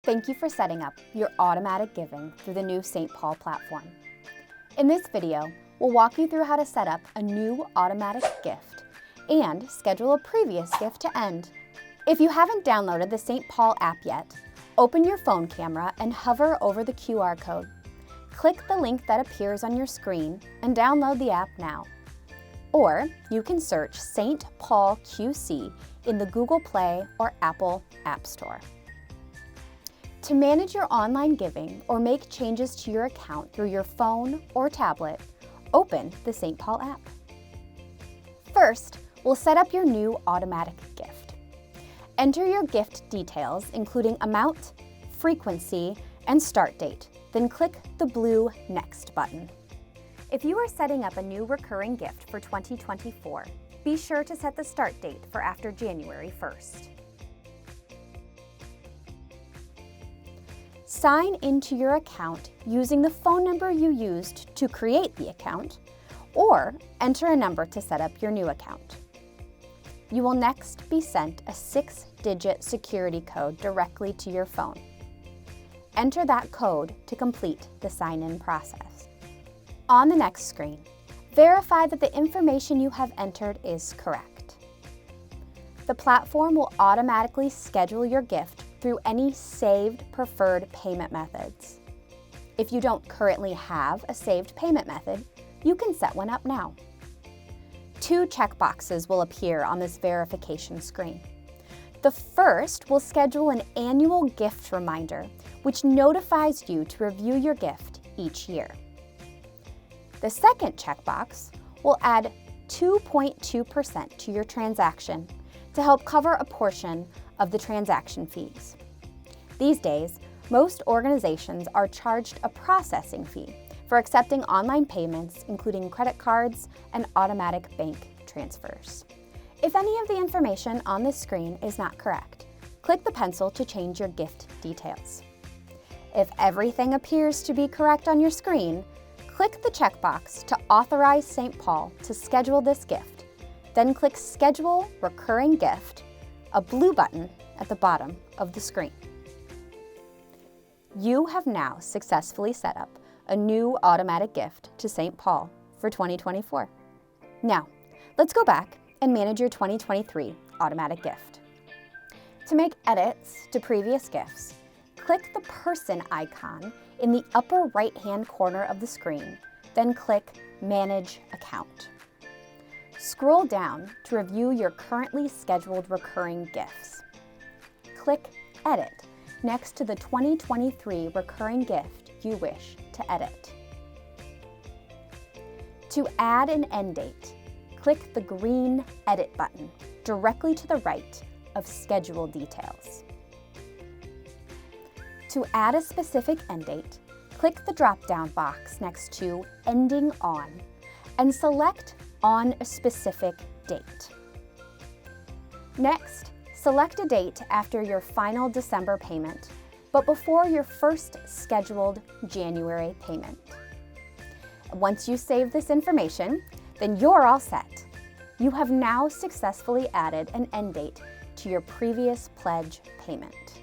Thank you for setting up your automatic giving through the new St. Paul platform. In this video, we'll walk you through how to set up a new automatic gift and schedule a previous gift to end. If you haven't downloaded the St. Paul app yet, open your phone camera and hover over the QR code. Click the link that appears on your screen and download the app now. Or you can search St. Paul QC in the Google Play or Apple App Store. To manage your online giving or make changes to your account through your phone or tablet, open the St. Paul app. First, we'll set up your new automatic gift. Enter your gift details, including amount, frequency, and start date, then click the blue Next button. If you are setting up a new recurring gift for 2024, be sure to set the start date for after January 1st. Sign into your account using the phone number you used to create the account, or enter a number to set up your new account. You will next be sent a 6-digit security code directly to your phone. Enter that code to complete the sign-in process. On the next screen, verify that the information you have entered is correct. The platform will automatically schedule your gift through any saved preferred payment methods. If you don't currently have a saved payment method, you can set one up now. 2 checkboxes will appear on this verification screen. The first will schedule an annual gift reminder, which notifies you to review your gift each year. The second checkbox will add 2.2% to your transaction to help cover a portion of the transaction fees. These days, most organizations are charged a processing fee for accepting online payments, including credit cards and automatic bank transfers. If any of the information on this screen is not correct, click the pencil to change your gift details. If everything appears to be correct on your screen, click the checkbox to authorize St. Paul to schedule this gift, then click Schedule Recurring Gift, a blue button at the bottom of the screen. You have now successfully set up a new automatic gift to St. Paul for 2024. Now, let's go back and manage your 2023 automatic gift. To make edits to previous gifts, click the person icon in the upper right-hand corner of the screen, then click Manage Account. Scroll down to review your currently scheduled recurring gifts. Click Edit next to the 2023 recurring gift you wish to edit. To add an end date, click the green Edit button directly to the right of Schedule Details. To add a specific end date, click the drop-down box next to Ending On and select On a Specific Date. Next, select a date after your final December payment, but before your first scheduled January payment. Once you save this information, then you're all set. You have now successfully added an end date to your previous pledge payment.